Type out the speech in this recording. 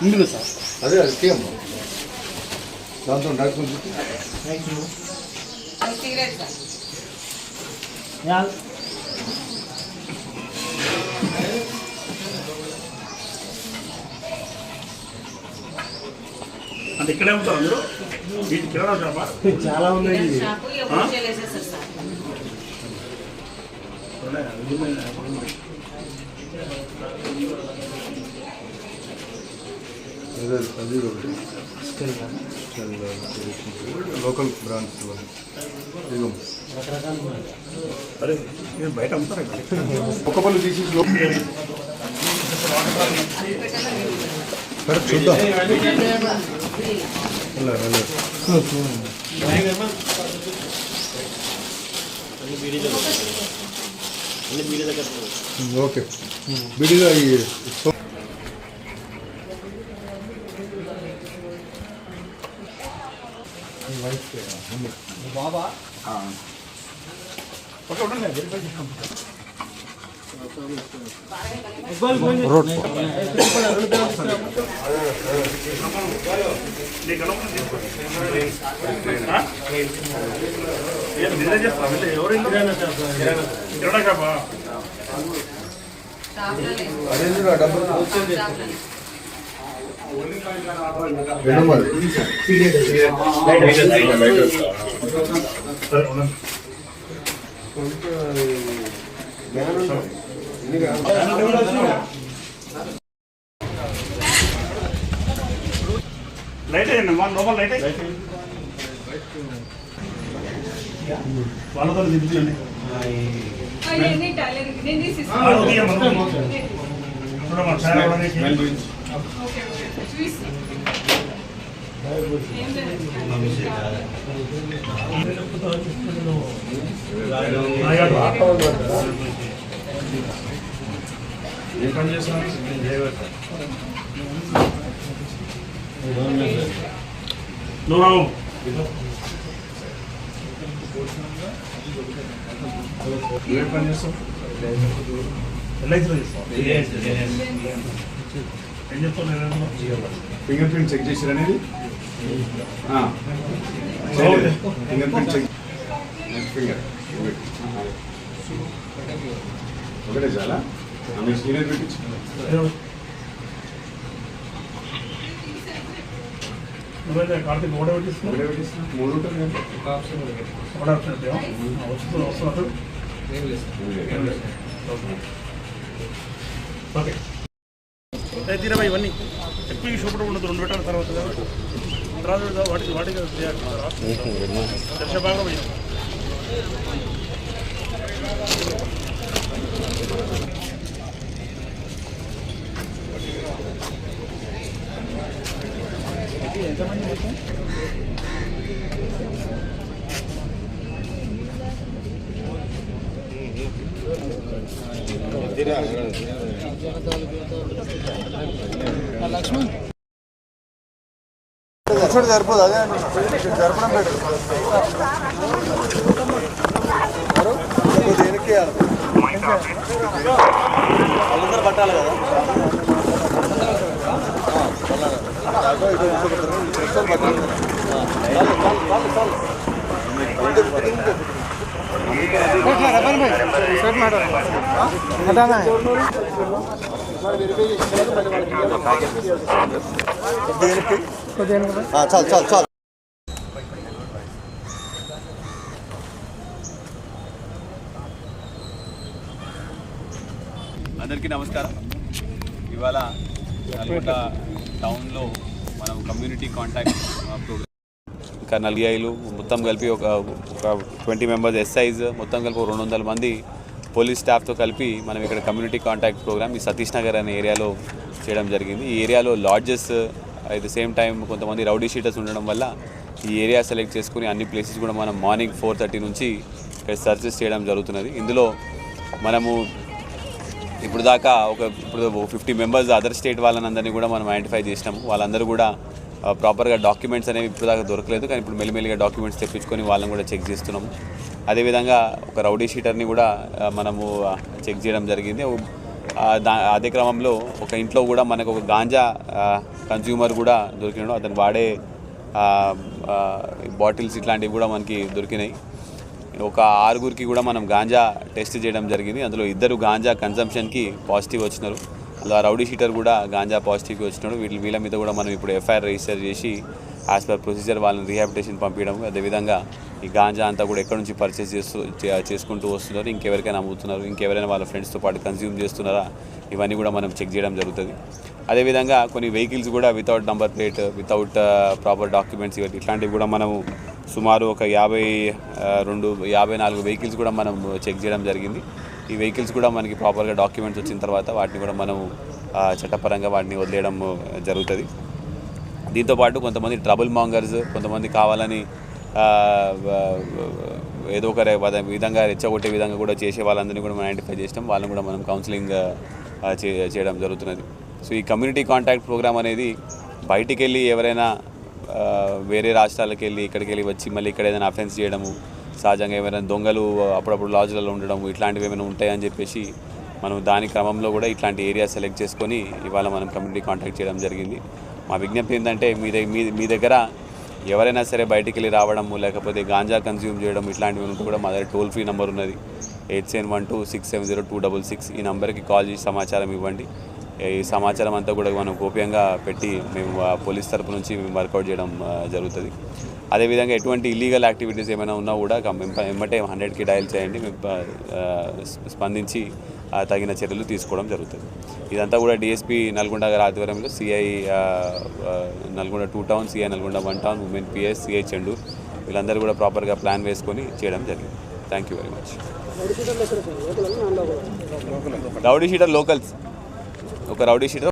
ముందుగా సార్ అదే అది కేమ్ దాంతో డాక్యుమెంట్ అంటే ఇక్కడే ఉంటారు అందరూ వీటి కిరాణా షాపా చాలా ఉన్నాయి. లోకల్ బ్రాండ్స్ అరే మీరు బయట అమ్ముతారా ఒక పళ్ళు తీసి చూద్దాం. ఓకే విడిగా బాబా ఓకే ఉండండి వెరిఫై చేసుకుంటాం. లైట్ అయ్యండి లోపల లైట్ అయ్యి వాళ్ళతో దిద్దులండి ఏ పని చేస్తున్నా నువ్వు ఏ పని చేస్తావు ఎల్ఐసిలో చేస్తావు ఏం చెప్తావు ఫింగర్ ప్రింట్ చెక్ చేసారు అనేది ఫింగర్ ప్రింట్ చెక్ ఫింగర్ ఒకటే చాలా ఆమె సీనియర్ పెట్టించి కార్తీక్ ఒకటే పెట్టిస్తున్నా మూడు ఉంటుంది ఒకటే ఆప్షన్ వస్తున్నట్టు ఓకే తీరమా ఇవన్నీ ఎక్కువ షూపర్ ఉండదు 2 పెట్టాల తర్వాత వాటికి దర్శ బాగా ఎంతమంది లక్ష్మణ్ సరిపోదు అదే జరపడం బెటర్ దేనికి వాళ్ళందరూ పట్టాలి కదా चल चल चल అందరికీ నమస్కారం. ఇవాళ నల్గొండ టౌన్లో మనం కమ్యూనిటీ కాంటాక్ట్ ప్రోగ్రామ్ ఇంకా నల్గొండలో మొత్తం కలిపి ఒక 20 మెంబర్స్ ఎస్ఐస్ మొత్తం కలిపి 200 మంది పోలీస్ స్టాఫ్తో కలిపి మనం ఇక్కడ కమ్యూనిటీ కాంటాక్ట్ ప్రోగ్రామ్ ఈ సతీష్ నగర్ అనే ఏరియాలో చేయడం జరిగింది. ఈ ఏరియాలో lodges at the same time కొంతమంది రౌడీ షీటర్స్ ఉండడం వల్ల ఈ ఏరియా సెలెక్ట్ చేసుకుని అన్ని ప్లేసెస్ కూడా మనం మార్నింగ్ 4:30 నుంచి ఇక్కడ సర్చెస్ చేయడం జరుగుతున్నది. ఇందులో మనము ఇప్పుడు 50 మెంబర్స్ అదర్ స్టేట్ వాళ్ళందరినీ కూడా మనం ఐడెంటిఫై చేసినాము. వాళ్ళందరూ కూడా ప్రాపర్గా డాక్యుమెంట్స్ అనేవి ఇప్పుడు దాకా దొరకలేదు, కానీ ఇప్పుడు మెల్లిమెల్లిగా డాక్యుమెంట్స్ తెప్పించుకొని వాళ్ళని కూడా చెక్ చేస్తున్నాము. అదేవిధంగా ఒక రౌడీ షీటర్ని కూడా మనము చెక్ చేయడం జరిగింది. అదే క్రమంలో ఒక ఇంట్లో కూడా మనకు ఒక గాంజా కన్జ్యూమర్ కూడా దొరికినాడు. అతను వాడే బాటిల్స్ ఇట్లాంటివి కూడా మనకి దొరికినాయి. ఒక 6గురికి కూడా మనం గాంజా టెస్ట్ చేయడం జరిగింది. అందులో 2 గాంజా కన్సంప్షన్కి పాజిటివ్ వచ్చినారు. అందులో రౌడీ షీటర్ కూడా గాంజా పాజిటివ్కి వచ్చినాడు. వీళ్ళ మీద కూడా మనం ఇప్పుడు ఎఫ్ఐఆర్ రిజిస్టర్ చేసి యాజ్ పర్ ప్రొసీజర్ వాళ్ళని రీహాబిలిటేషన్ పంపించడం. అదేవిధంగా ఈ గాంజా అంతా కూడా ఎక్కడి నుంచి పర్చేస్ చేసుకుంటూ వస్తున్నారు, ఇంకెవరికైనా అమ్ముతున్నారు, ఇంకెవరైనా వాళ్ళ ఫ్రెండ్స్తో పాటు కన్జ్యూమ్ చేస్తున్నారా, ఇవన్నీ కూడా మనం చెక్ చేయడం జరుగుతుంది. అదేవిధంగా కొన్ని వెహికల్స్ కూడా without number plate, without proper documents ఇట్లాంటివి కూడా మనము సుమారు ఒక 54 వెహికల్స్ కూడా మనం చెక్ చేయడం జరిగింది. ఈ వెహికల్స్ కూడా మనకి ప్రాపర్గా డాక్యుమెంట్స్ వచ్చిన తర్వాత వాటిని కూడా మనము చట్టపరంగా వాటిని వదిలేయడం జరుగుతుంది. దీంతోపాటు కొంతమంది ట్రబుల్ మాంగర్స్, కొంతమంది కావాలని ఏదో ఒక విధంగా రెచ్చగొట్టే విధంగా కూడా చేసే వాళ్ళందరినీ కూడా మనం ఐడెంటిఫై చేసినాం. వాళ్ళని కూడా మనం కౌన్సిలింగ్ చేయడం జరుగుతున్నది. సో ఈ కమ్యూనిటీ కాంటాక్ట్ ప్రోగ్రామ్ అనేది బయటికి వెళ్ళి ఎవరైనా వేరే రాష్ట్రాలకు వెళ్ళి ఇక్కడికి వెళ్ళి వచ్చి మళ్ళీ ఇక్కడ ఏదైనా అఫెన్స్ చేయడము, సహజంగా ఏమైనా దొంగలు అప్పుడప్పుడు లాడ్జ్లలో ఉండడము ఇట్లాంటివి ఏమైనా ఉంటాయని చెప్పేసి మనం దాని క్రమంలో కూడా ఇట్లాంటి ఏరియా సెలెక్ట్ చేసుకొని ఇవాళ మనం కమ్యూనిటీ కాంటాక్ట్ చేయడం జరిగింది. మా విజ్ఞప్తి ఏంటంటే మీ దగ్గర ఎవరైనా సరే బయటికి వెళ్ళి రావడము, లేకపోతే గాంజా కన్జ్యూమ్ చేయడం ఇట్లాంటివి ఉంటే కూడా మా దగ్గర టోల్ ఫ్రీ నెంబర్ ఉన్నది 8712670266. ఈ నెంబర్కి కాల్ చేసి సమాచారం ఇవ్వండి. ఈ సమాచారం అంతా కూడా మనం గోప్యంగా పెట్టి మేము పోలీస్ తరపు నుంచి మేము వర్కౌట్ చేయడం జరుగుతుంది. అదేవిధంగా ఎటువంటి ఇల్లీగల్ యాక్టివిటీస్ ఏమైనా ఉన్నా కూడా వెంబటే 100కి డయల్ చేయండి. మేము స్పందించి తగిన చర్యలు తీసుకోవడం జరుగుతుంది. ఇదంతా కూడా డిఎస్పీ నల్గొండ గారి ఆధ్వర్యంలో CI Nalgonda 2 town, CI Nalgonda 1 town, women PS, CI Chandur వీళ్ళందరూ కూడా ప్రాపర్గా ప్లాన్ వేసుకొని చేయడం జరిగింది. Thank you very much. Rowdy sheeter locals, ఒక రౌడీ షీటర్